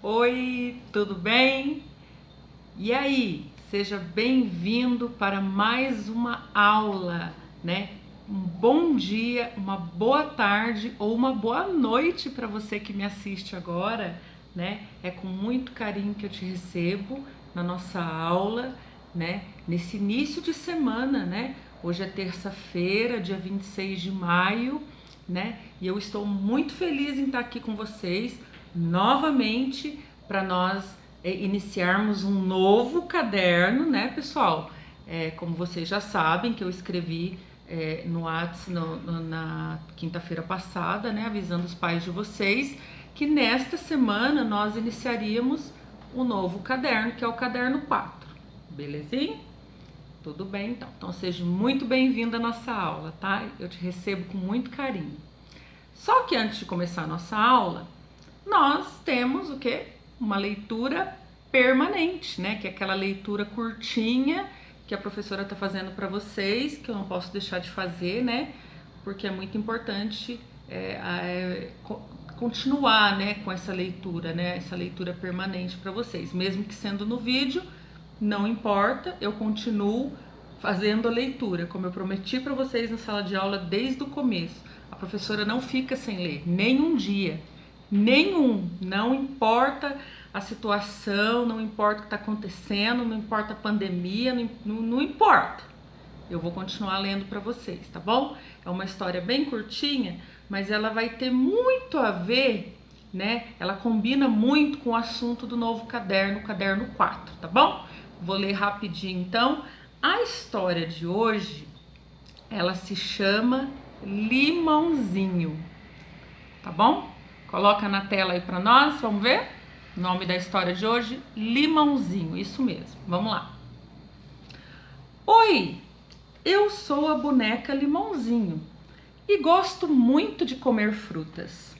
Oi, tudo bem? E aí, seja bem-vindo para mais uma aula, né? Um bom dia, uma boa tarde ou uma boa noite para você que me assiste agora, né? É com muito carinho que eu te recebo na nossa aula, né? Nesse início de semana, né? Hoje é terça-feira, dia 26 de maio, né? E eu estou muito feliz em estar aqui com vocês novamente para nós iniciarmos um novo caderno, né, pessoal? Como vocês já sabem, que eu escrevi no Whats na quinta-feira passada, né, avisando os pais de vocês que nesta semana nós iniciaríamos o novo caderno, que é o caderno 4. Belezinha? Tudo bem, então. Então seja muito bem-vindo à nossa aula, tá? Eu te recebo com muito carinho. Só que antes de começar a nossa aula, nós temos o quê? Uma leitura permanente, né? Que é aquela leitura curtinha que a professora está fazendo para vocês, que eu não posso deixar de fazer, né? Porque é muito importante continuar, né, com essa leitura, né? Essa leitura permanente para vocês, mesmo que sendo no vídeo, não importa, eu continuo fazendo a leitura, como eu prometi para vocês na sala de aula desde o começo. A professora não fica sem ler, nenhum dia, nenhum, não importa a situação, não importa o que está acontecendo, não importa a pandemia, não importa. Eu vou continuar lendo para vocês, tá bom? É uma história bem curtinha, mas ela vai ter muito a ver, né? Ela combina muito com o assunto do novo caderno, o caderno 4, tá bom? Vou ler rapidinho então. A história de hoje, ela se chama Limãozinho, tá bom? Coloca na tela aí para nós, vamos ver? O nome da história de hoje, Limãozinho, isso mesmo. Vamos lá. Oi, eu sou a boneca Limãozinho e gosto muito de comer frutas.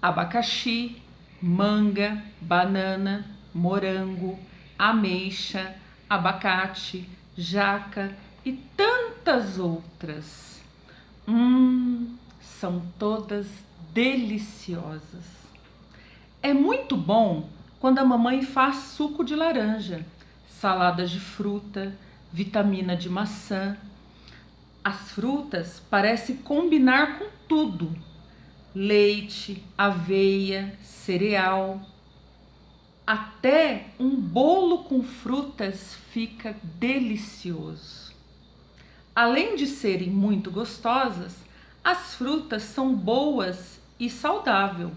Abacaxi, manga, banana, morango, ameixa, abacate, jaca e tantas outras. São todas deliciosas. É muito bom quando a mamãe faz suco de laranja, salada de fruta, vitamina de maçã. As frutas parecem combinar com tudo: leite, aveia, cereal. Até um bolo com frutas fica delicioso. Além de serem muito gostosas, as frutas são boas e saudáveis.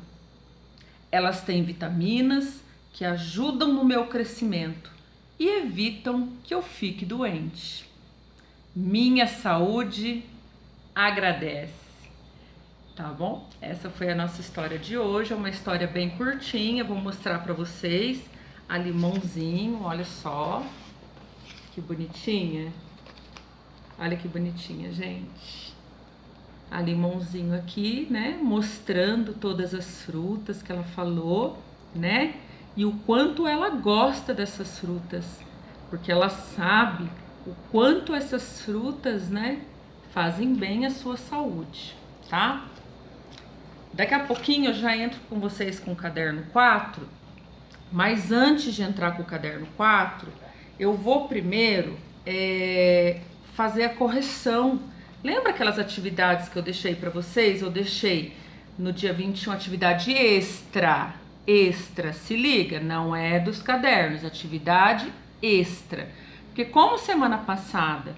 Elas têm vitaminas que ajudam no meu crescimento e evitam que eu fique doente. Minha saúde agradece. Tá bom? Essa foi a nossa história de hoje, é uma história bem curtinha, vou mostrar para vocês a Limãozinho, olha só, que bonitinha. Olha que bonitinha, gente. A Limãozinho aqui, né, mostrando todas as frutas que ela falou, né, e o quanto ela gosta dessas frutas, porque ela sabe o quanto essas frutas, né, fazem bem à sua saúde, tá? Daqui a pouquinho eu já entro com vocês com o caderno 4, mas antes de entrar com o caderno 4, eu vou primeiro fazer a correção. Lembra aquelas atividades que eu deixei para vocês? Eu deixei no dia 21 atividade extra. Extra, se liga, não é dos cadernos, atividade extra. Porque como semana passada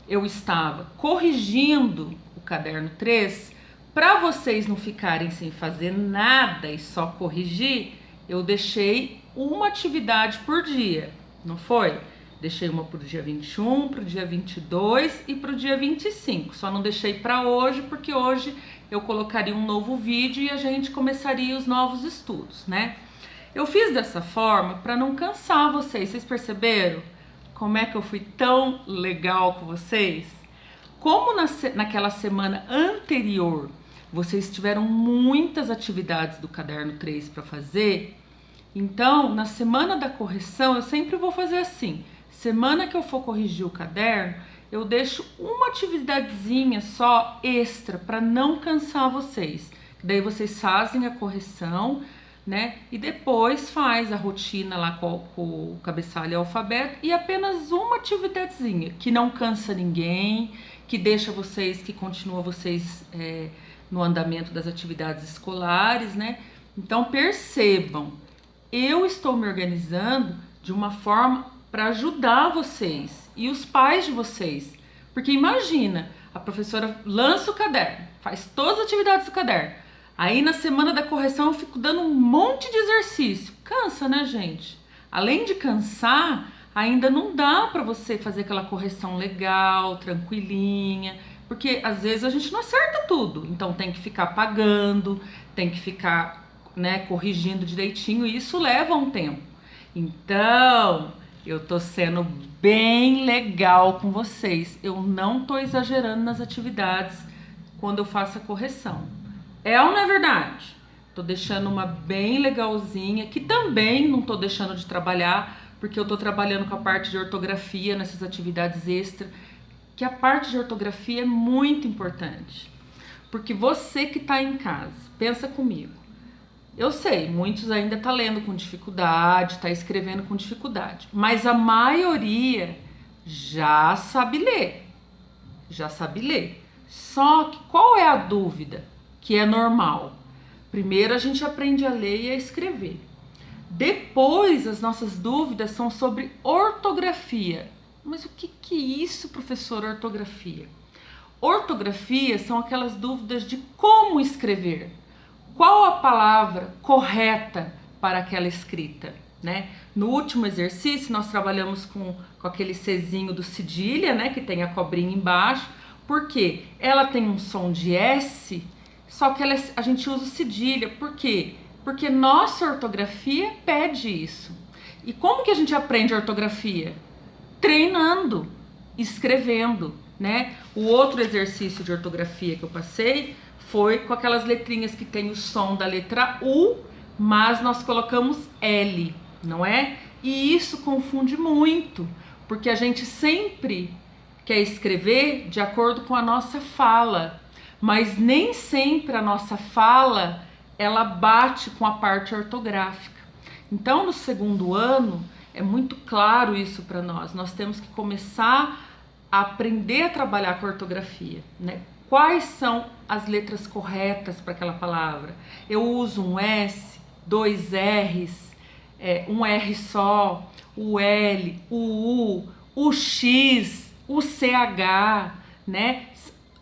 eu estava corrigindo o caderno 3, para vocês não ficarem sem fazer nada e só corrigir, eu deixei uma atividade por dia, não foi? Deixei uma para o dia 21, para o dia 22 e para o dia 25. Só não deixei para hoje, porque hoje eu colocaria um novo vídeo e a gente começaria os novos estudos, né? Eu fiz dessa forma para não cansar vocês. Vocês perceberam como é que eu fui tão legal com vocês? Como naquela semana anterior vocês tiveram muitas atividades do caderno 3 para fazer, então na semana da correção eu sempre vou fazer assim: semana que eu for corrigir o caderno, eu deixo uma atividadezinha só extra para não cansar vocês. Daí vocês fazem a correção, né? E depois faz a rotina lá com o cabeçalho e alfabeto e apenas uma atividadezinha que não cansa ninguém, que deixa vocês, que continua vocês no andamento das atividades escolares, né? Então percebam, eu estou me organizando de uma forma para ajudar vocês e os pais de vocês, porque imagina, a professora lança o caderno, faz todas as atividades do caderno. Aí na semana da correção eu fico dando um monte de exercício. Cansa, né, gente? Além de cansar, ainda não dá para você fazer aquela correção legal, tranquilinha, porque às vezes a gente não acerta tudo. Então tem que ficar apagando, tem que ficar, né, corrigindo direitinho e isso leva um tempo. Então, eu tô sendo bem legal com vocês. Eu não tô exagerando nas atividades quando eu faço a correção. É ou não é verdade? Tô deixando uma bem legalzinha, que também não tô deixando de trabalhar, porque eu tô trabalhando com a parte de ortografia nessas atividades extra, que a parte de ortografia é muito importante. Porque você que tá em casa, pensa comigo. Eu sei, muitos ainda tá lendo com dificuldade, tá escrevendo com dificuldade, mas a maioria já sabe ler. Já sabe ler. Só que qual é a dúvida? Que é normal. Primeiro a gente aprende a ler e a escrever. Depois as nossas dúvidas são sobre ortografia. Mas o que é isso, professor, ortografia? Ortografia são aquelas dúvidas de como escrever. Qual a palavra correta para aquela escrita, né? No último exercício nós trabalhamos com aquele Czinho do cedilha, né? Que tem a cobrinha embaixo. Por quê? Ela tem um som de S, só que a gente usa cedilha. Por quê? Porque nossa ortografia pede isso. E como que a gente aprende ortografia? Treinando, escrevendo, né? O outro exercício de ortografia que eu passei foi com aquelas letrinhas que tem o som da letra U, mas nós colocamos L, não é? E isso confunde muito, porque a gente sempre quer escrever de acordo com a nossa fala, mas nem sempre a nossa fala ela bate com a parte ortográfica. Então, no segundo ano, é muito claro isso para nós. Nós temos que começar a aprender a trabalhar com ortografia, né? Quais são as letras corretas para aquela palavra? Eu uso um S, dois R's, um R só, o L, o U, o X, o CH, né?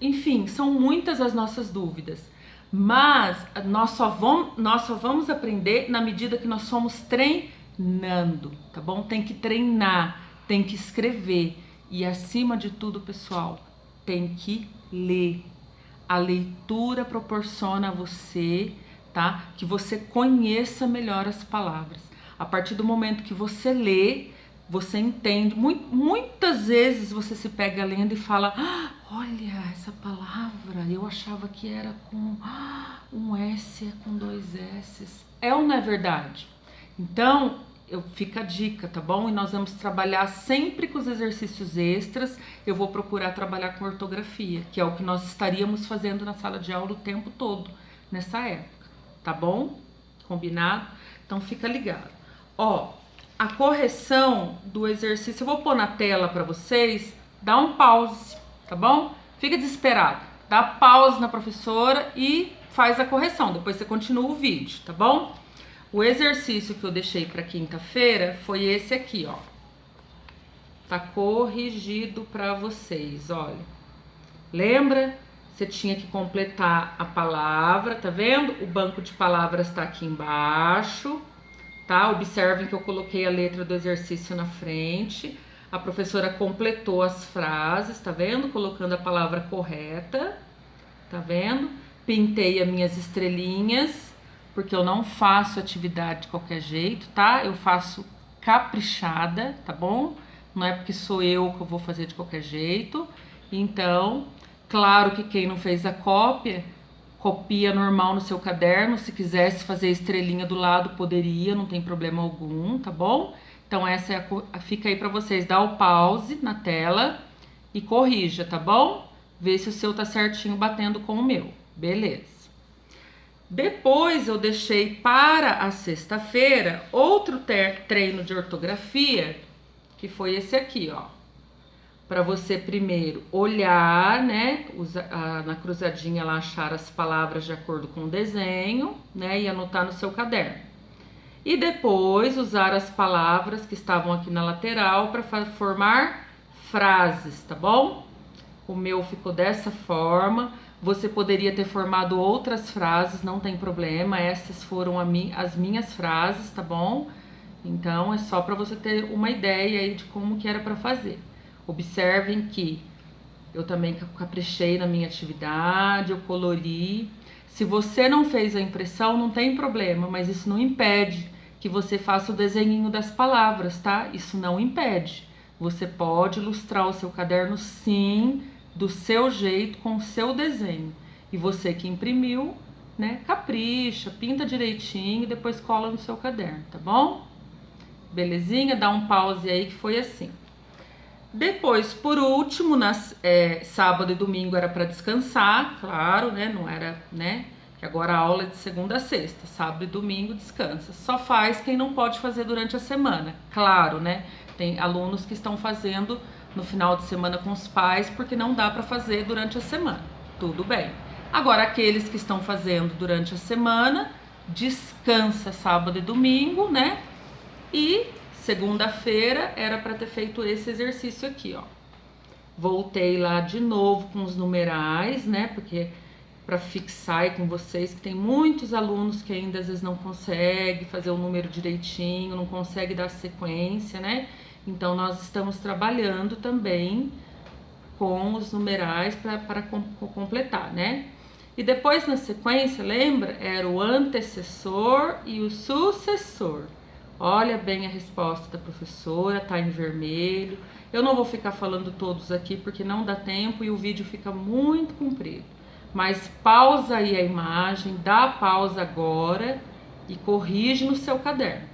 Enfim, são muitas as nossas dúvidas, mas nós só vamos aprender na medida que nós somos treinando, tá bom? Tem que treinar, tem que escrever e acima de tudo, pessoal, tem que ler. A leitura proporciona a você, tá? Que você conheça melhor as palavras. A partir do momento que você lê, você entende. Muitas vezes você se pega lendo e fala: olha, essa palavra, eu achava que era com um S, é com dois S's. É ou não é verdade? Então, fica a dica, tá bom? E nós vamos trabalhar sempre com os exercícios extras. Eu vou procurar trabalhar com ortografia, que é o que nós estaríamos fazendo na sala de aula o tempo todo, nessa época, tá bom? Combinado? Então, fica ligado. Ó, a correção do exercício, eu vou pôr na tela para vocês, dá um pause, tá bom? Fica desesperado, dá pause na professora e faz a correção, depois você continua o vídeo, tá bom? O exercício que eu deixei para quinta-feira foi esse aqui, ó. Tá corrigido para vocês, olha. Lembra? Você tinha que completar a palavra, tá vendo? O banco de palavras tá aqui embaixo. Tá? Observem que eu coloquei a letra do exercício na frente. A professora completou as frases, tá vendo? Colocando a palavra correta, tá vendo? Pintei as minhas estrelinhas, porque eu não faço atividade de qualquer jeito, tá? Eu faço caprichada, tá bom? Não é porque sou eu que eu vou fazer de qualquer jeito. Então, claro que quem não fez a cópia, copia normal no seu caderno. Se quisesse fazer estrelinha do lado, poderia, não tem problema algum, tá bom? Então essa é fica aí para vocês, dá o pause na tela e corrija, tá bom? Vê se o seu tá certinho batendo com o meu, beleza? Depois eu deixei para a sexta-feira outro treino de ortografia, que foi esse aqui, ó. Para você primeiro olhar, né, na cruzadinha lá, achar as palavras de acordo com o desenho, né, e anotar no seu caderno. E depois usar as palavras que estavam aqui na lateral para formar frases, tá bom? O meu ficou dessa forma. Você poderia ter formado outras frases, não tem problema. Essas foram as minhas frases, tá bom? Então é só para você ter uma ideia aí de como que era para fazer. Observem que eu também caprichei na minha atividade, eu colori. Se você não fez a impressão, não tem problema, mas isso não impede que você faça o desenhinho das palavras, tá? Isso não impede. Você pode ilustrar o seu caderno, sim, do seu jeito, com o seu desenho. E você que imprimiu, né, capricha, pinta direitinho e depois cola no seu caderno, tá bom? Belezinha? Dá um pause aí que foi assim. Depois, por último, sábado e domingo era para descansar, claro, né? Não era, né? Que agora a aula é de segunda a sexta, sábado e domingo descansa. Só faz quem não pode fazer durante a semana, claro, né? Tem alunos que estão fazendo no final de semana com os pais porque não dá para fazer durante a semana. Tudo bem. Agora, aqueles que estão fazendo durante a semana, descansa sábado e domingo, né? E segunda-feira era para ter feito esse exercício aqui, ó. Voltei lá de novo com os numerais, né? Porque para fixar aí com vocês que tem muitos alunos que ainda às vezes não conseguem fazer o número direitinho, não consegue dar sequência, né? Então nós estamos trabalhando também com os numerais para completar, né? E depois na sequência, lembra? Era o antecessor e o sucessor. Olha bem a resposta da professora, tá em vermelho. Eu não vou ficar falando todos aqui porque não dá tempo e o vídeo fica muito comprido. Mas pausa aí a imagem, dá pausa agora e corrige no seu caderno.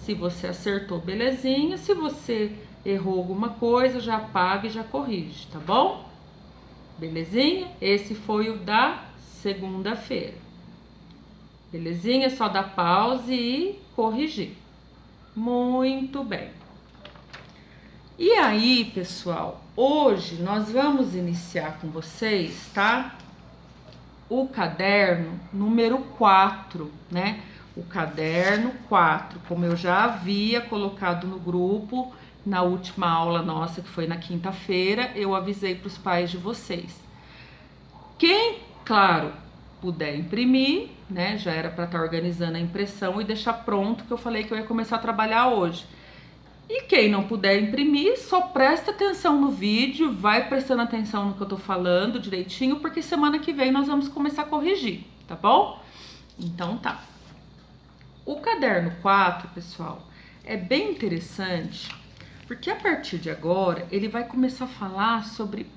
Se você acertou, belezinha. Se você errou alguma coisa, já apaga e já corrige, tá bom? Belezinha? Esse foi o da segunda-feira. Belezinha? Só dar pause e corrigir. Muito bem. E aí, pessoal, hoje nós vamos iniciar com vocês, tá? O caderno número 4, né? O caderno 4, como eu já havia colocado no grupo na última aula nossa, que foi na quinta-feira, eu avisei para os pais de vocês. Quem, claro, puder imprimir, né? Já era para estar organizando a impressão e deixar pronto, que eu falei que eu ia começar a trabalhar hoje. E quem não puder imprimir, só presta atenção no vídeo, vai prestando atenção no que eu tô falando direitinho, porque semana que vem nós vamos começar a corrigir, tá bom? Então tá. O caderno 4, pessoal, é bem interessante, porque a partir de agora ele vai começar a falar sobre...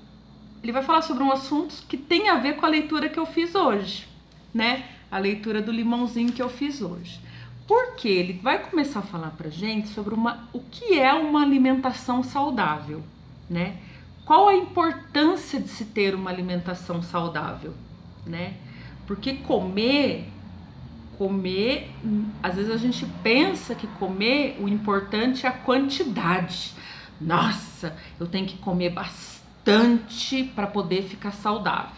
Ele vai falar sobre um assunto que tem a ver com a leitura que eu fiz hoje, né? A leitura do limãozinho que eu fiz hoje. Porque ele vai começar a falar pra gente sobre o que é uma alimentação saudável, né? Qual a importância de se ter uma alimentação saudável, né? Porque comer, às vezes a gente pensa que comer, o importante é a quantidade. Nossa, eu tenho que comer bastante para poder ficar saudável.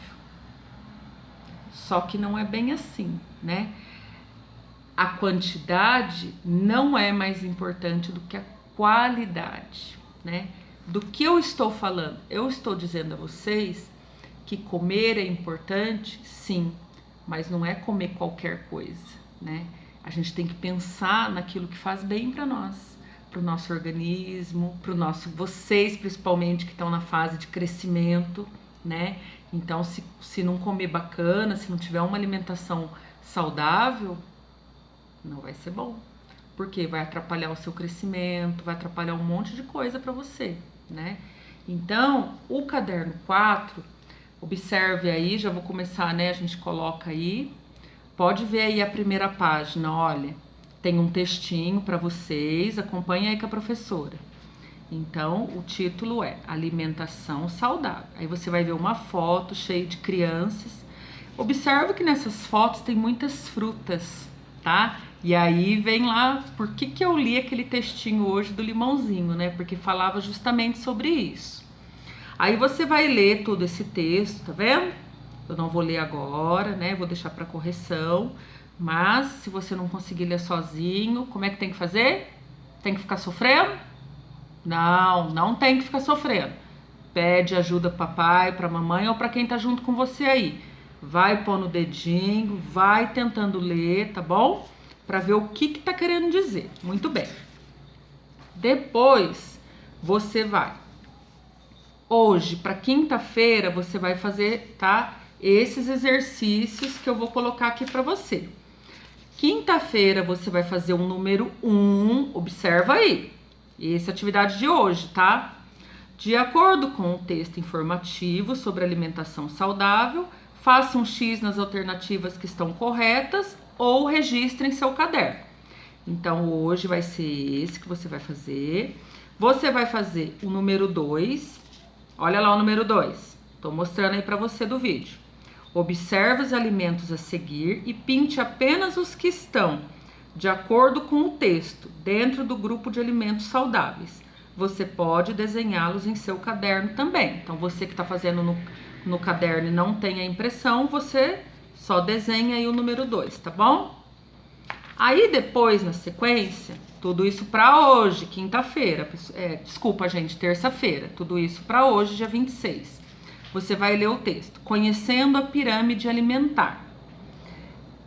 Só que não é bem assim, né? A quantidade não é mais importante do que a qualidade, né? Do que eu estou falando? Eu estou dizendo a vocês que comer é importante, sim, mas não é comer qualquer coisa, né? A gente tem que pensar naquilo que faz bem para nós, para o nosso organismo, para o nosso, vocês principalmente que estão na fase de crescimento, né? Então, se não comer bacana, se não tiver uma alimentação saudável, não vai ser bom, porque vai atrapalhar o seu crescimento, vai atrapalhar um monte de coisa para você, né? Então, o caderno 4, observe aí, já vou começar, né? A gente coloca aí, pode ver aí a primeira página, olha, tem um textinho para vocês, acompanha aí com a professora. Então, o título é Alimentação Saudável. Aí você vai ver uma foto cheia de crianças. Observa que nessas fotos tem muitas frutas, tá? E aí vem lá, por que eu li aquele textinho hoje do limãozinho, né? Porque falava justamente sobre isso. Aí você vai ler todo esse texto, tá vendo? Eu não vou ler agora, né? Vou deixar para correção. Mas se você não conseguir ler sozinho, como é que tem que fazer? Tem que ficar sofrendo? Não tem que ficar sofrendo. Pede ajuda pro papai, pra mamãe ou pra quem tá junto com você aí. Vai pôr no dedinho, vai tentando ler, tá bom? Pra ver o que tá querendo dizer. Muito bem. Depois, você vai. Hoje, pra quinta-feira, você vai fazer, tá? Esses exercícios que eu vou colocar aqui pra você. Quinta-feira, você vai fazer o número 1, observa aí. Essa é a atividade de hoje, tá? De acordo com o texto informativo sobre alimentação saudável, faça um X nas alternativas que estão corretas ou registre em seu caderno. Então, hoje vai ser esse que você vai fazer. Você vai fazer o número 2. Olha lá o número 2. Estou mostrando aí para você do vídeo. Observe os alimentos a seguir e pinte apenas os que estão de acordo com o texto, dentro do grupo de alimentos saudáveis. Você pode desenhá-los em seu caderno também. Então, você que está fazendo no caderno e não tem a impressão, você só desenha aí o número 2, tá bom? Aí, depois, na sequência, tudo isso para hoje, quinta-feira. Desculpa, gente, terça-feira. Tudo isso para hoje, dia 26. Você vai ler o texto, Conhecendo a Pirâmide Alimentar.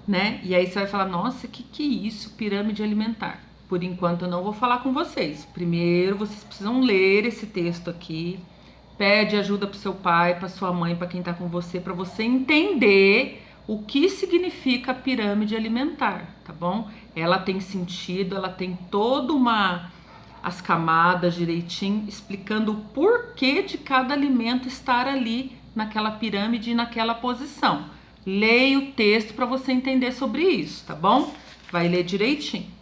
Né? E aí você vai falar, nossa, que é isso, pirâmide alimentar? Por enquanto eu não vou falar com vocês. Primeiro vocês precisam ler esse texto aqui. Pede ajuda pro seu pai, pra sua mãe, pra quem tá com você, pra você entender o que significa a pirâmide alimentar, tá bom? Ela tem sentido, ela tem as camadas direitinho, explicando o porquê de cada alimento estar ali naquela pirâmide e naquela posição. Leia o texto para você entender sobre isso, tá bom? Vai ler direitinho.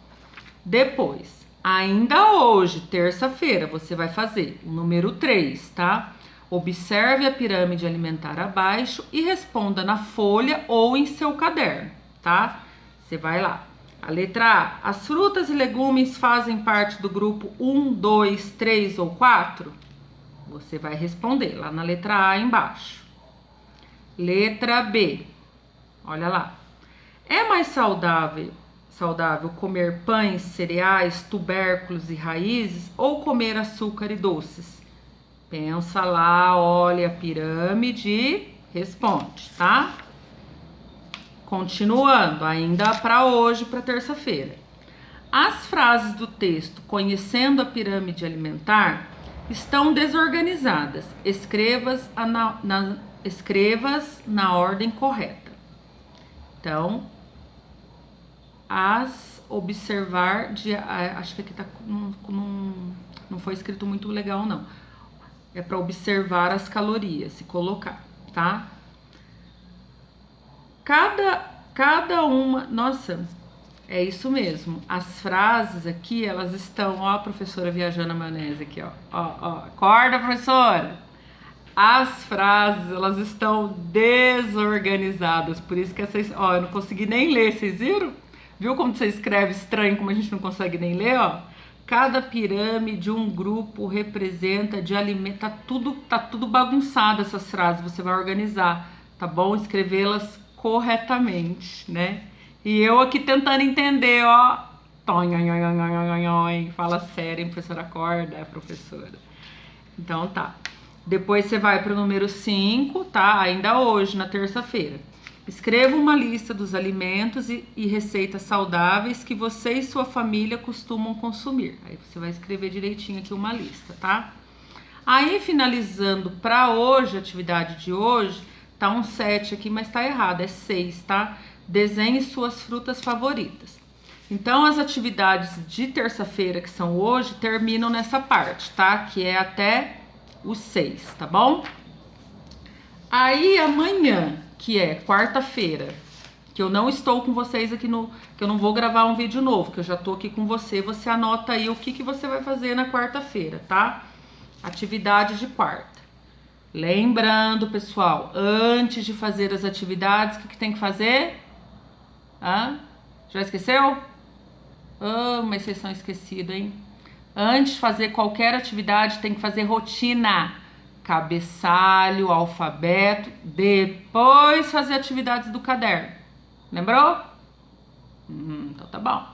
Depois, ainda hoje, terça-feira, você vai fazer o número 3, tá? Observe a pirâmide alimentar abaixo e responda na folha ou em seu caderno, tá? Você vai lá. A letra A. As frutas e legumes fazem parte do grupo 1, 2, 3 ou 4? Você vai responder lá na letra A embaixo. Letra B. Olha lá. É mais saudável comer pães, cereais, tubérculos e raízes ou comer açúcar e doces? Pensa lá, olha a pirâmide e responde, tá? Continuando, ainda para hoje, para terça-feira. As frases do texto Conhecendo a Pirâmide Alimentar estão desorganizadas. Escrevas na ordem correta. Então, acho que aqui tá, não foi escrito muito legal, não. É para observar as calorias, se colocar, tá? Cada uma, nossa, é isso mesmo. As frases aqui, elas estão, ó, a professora viajando a maionese aqui, ó, acorda, professora! As frases, elas estão desorganizadas, por isso que eu não consegui nem ler, vocês viram? Viu como você escreve estranho, como a gente não consegue nem ler, ó? Cada pirâmide, um grupo representa de alimento, tá tudo bagunçado essas frases, você vai organizar, tá bom? Escrevê-las corretamente, né? E eu aqui tentando entender, ó. Fala sério, professora, acorda, é professora. Então tá. Depois você vai para o número 5, tá? Ainda hoje, na terça-feira. Escreva uma lista dos alimentos e receitas saudáveis que você e sua família costumam consumir. Aí você vai escrever direitinho aqui uma lista, tá? Aí, finalizando para hoje, a atividade de hoje, tá um 7 aqui, mas tá errado, é 6, tá? Desenhe suas frutas favoritas. Então, as atividades de terça-feira, que são hoje, terminam nessa parte, tá? Que é até o 6, tá bom? Aí, amanhã, que é quarta-feira, que eu não estou com vocês aqui que eu não vou gravar um vídeo novo, que eu já tô aqui com você, você anota aí o que você vai fazer na quarta-feira, tá? Atividade de quarta. Lembrando, pessoal, antes de fazer as atividades, o que tem que fazer? Já esqueceu? Mas vocês são esquecidos, hein? Antes de fazer qualquer atividade, tem que fazer rotina. Cabeçalho, alfabeto, depois fazer atividades do caderno. Lembrou? Então tá bom.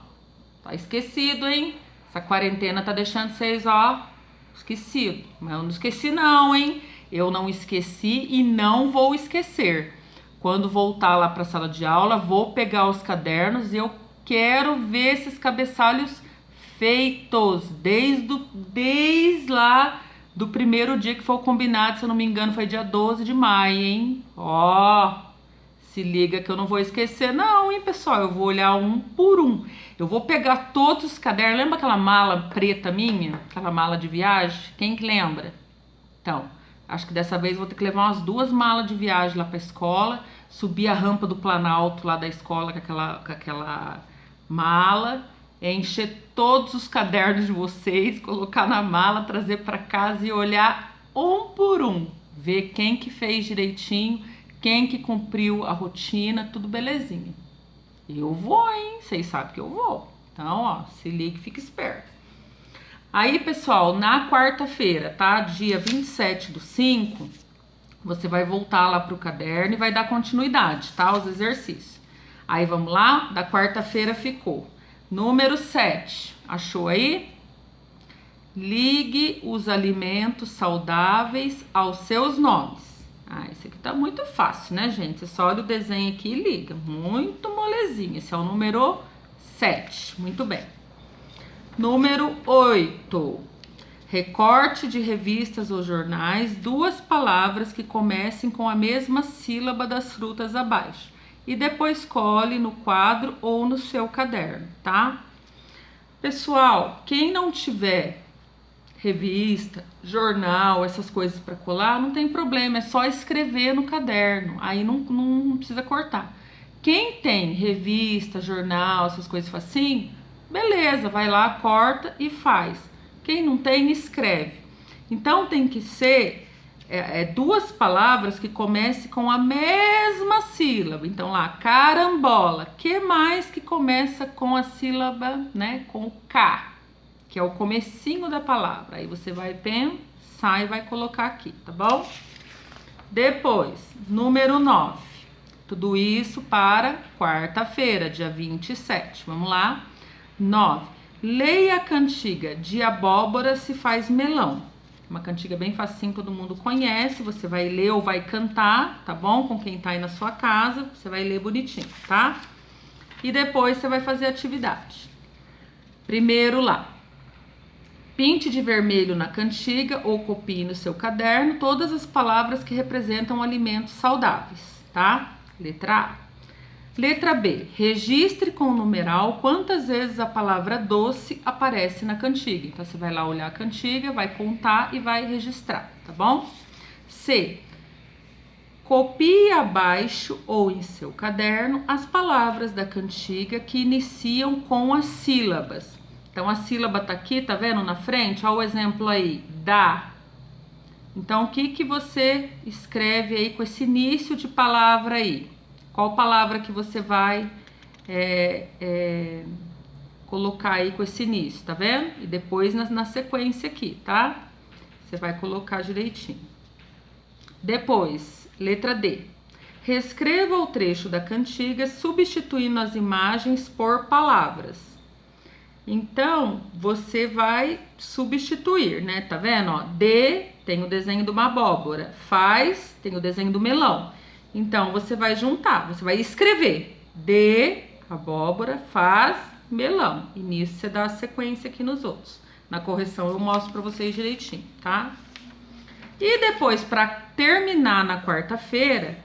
Tá esquecido, hein? Essa quarentena tá deixando vocês, esquecido. Mas eu não esqueci não, hein? Eu não esqueci e não vou esquecer. Quando voltar lá para a sala de aula, vou pegar os cadernos e eu quero ver esses cabeçalhos feitos desde lá do primeiro dia que foi combinado, se eu não me engano, foi dia 12 de maio, hein? Se liga que eu não vou esquecer não, hein, pessoal? Eu vou olhar um por um. Eu vou pegar todos os cadernos. Lembra aquela mala preta minha? Aquela mala de viagem? Quem que lembra? Então, acho que dessa vez eu vou ter que levar umas 2 malas de viagem lá pra escola, subir a rampa do Planalto lá da escola com aquela mala, encher todos os cadernos de vocês, colocar na mala, trazer para casa e olhar um por um, ver quem que fez direitinho, quem que cumpriu a rotina, tudo belezinha. Eu vou, hein? Vocês sabem que eu vou. Então, se liga e fica esperto. Aí, pessoal, na quarta-feira, tá? Dia 27/5, você vai voltar lá pro caderno e vai dar continuidade, tá? Os exercícios. Aí, vamos lá? Da quarta-feira ficou. Número 7. Achou aí? Ligue os alimentos saudáveis aos seus nomes. Esse aqui tá muito fácil, né, gente? Você só olha o desenho aqui e liga. Muito molezinho. Esse é o número 7. Muito bem. Número 8. Recorte de revistas ou jornais 2 palavras que comecem com a mesma sílaba das frutas abaixo. E depois cole no quadro ou no seu caderno, tá? Pessoal, quem não tiver revista, jornal, essas coisas para colar, não tem problema, é só escrever no caderno, aí não precisa cortar. Quem tem revista, jornal, essas coisas assim, beleza, vai lá, corta e faz. Quem não tem, escreve. Então tem que ser 2 palavras que comecem com a mesma sílaba. Então lá, carambola. Que mais que começa com a sílaba, né, com o K, que é o comecinho da palavra. Aí você vai pensar e vai colocar aqui, tá bom? Depois, número 9. Tudo isso para quarta-feira, dia 27. Vamos lá? 9. Leia a cantiga De abóbora se faz melão. Uma cantiga bem facinho, todo mundo conhece. Você vai ler ou vai cantar, tá bom? Com quem tá aí na sua casa, você vai ler bonitinho, tá? E depois você vai fazer a atividade. Primeiro lá. Pinte de vermelho na cantiga ou copie no seu caderno todas as palavras que representam alimentos saudáveis, tá? Letra A. Letra B. Registre com o numeral quantas vezes a palavra doce aparece na cantiga. Então, você vai lá olhar a cantiga, vai contar e vai registrar, tá bom? C. Copie abaixo ou em seu caderno as palavras da cantiga que iniciam com as sílabas. Então, a sílaba tá aqui, tá vendo na frente? Olha o exemplo aí, dá. Então, o que você escreve aí com esse início de palavra aí? Qual palavra que você vai colocar aí com esse início, tá vendo? E depois na sequência aqui, tá? Você vai colocar direitinho. Depois, letra D. Reescreva o trecho da cantiga substituindo as imagens por palavras. Então, você vai substituir, né? Tá vendo? Ó, D tem o desenho de uma abóbora. Faz tem o desenho do melão. Então, você vai juntar, você vai escrever D, abóbora, faz, melão. E nisso você dá a sequência aqui nos outros. Na correção eu mostro pra vocês direitinho, tá? E depois, para terminar na quarta-feira,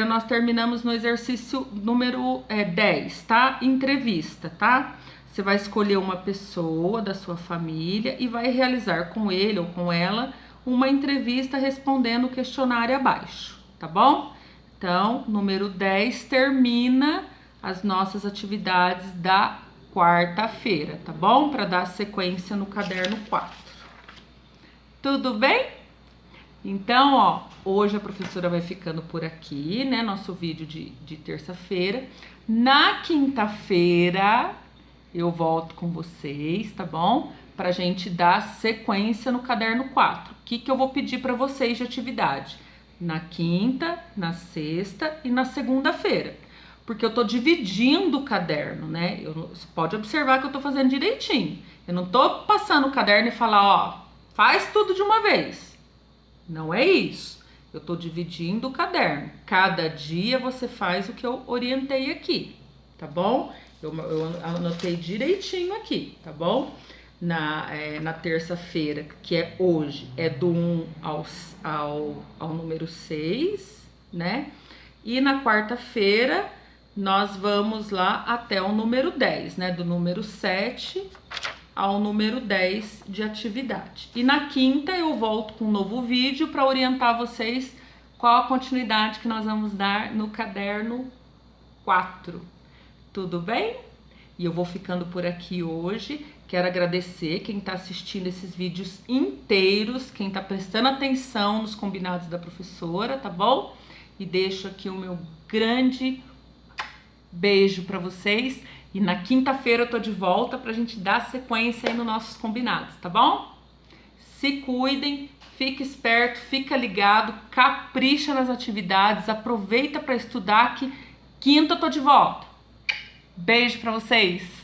nós terminamos no exercício número 10, tá? Entrevista, tá? Você vai escolher uma pessoa da sua família e vai realizar com ele ou com ela uma entrevista respondendo o questionário abaixo, tá bom? Então, número 10 termina as nossas atividades da quarta-feira, tá bom? Para dar sequência no caderno 4. Tudo bem? Então, ó, hoje a professora vai ficando por aqui, né? Nosso vídeo de terça-feira. Na quinta-feira eu volto com vocês, tá bom? Pra gente dar sequência no caderno 4. O que eu vou pedir para vocês de atividade? Na quinta, na sexta e na segunda-feira. Porque eu tô dividindo o caderno, né? Você pode observar que eu tô fazendo direitinho. Eu não tô passando o caderno e falar, ó, faz tudo de uma vez. Não é isso. Eu tô dividindo o caderno. Cada dia você faz o que eu orientei aqui, tá bom? Eu anotei direitinho aqui, tá bom? Na terça-feira, que é hoje, é do 1 ao número 6, né? E na quarta-feira, nós vamos lá até o número 10, né? Do número 7 ao número 10 de atividade. E na quinta eu volto com um novo vídeo para orientar vocês qual a continuidade que nós vamos dar no caderno 4. Tudo bem? E eu vou ficando por aqui hoje. Quero agradecer quem está assistindo esses vídeos inteiros, quem está prestando atenção nos combinados da professora, tá bom? E deixo aqui o meu grande beijo para vocês. E na quinta-feira eu tô de volta pra gente dar sequência aí nos nossos combinados, tá bom? Se cuidem, fica esperto, fica ligado, capricha nas atividades, aproveita para estudar que quinta eu tô de volta. Beijo para vocês!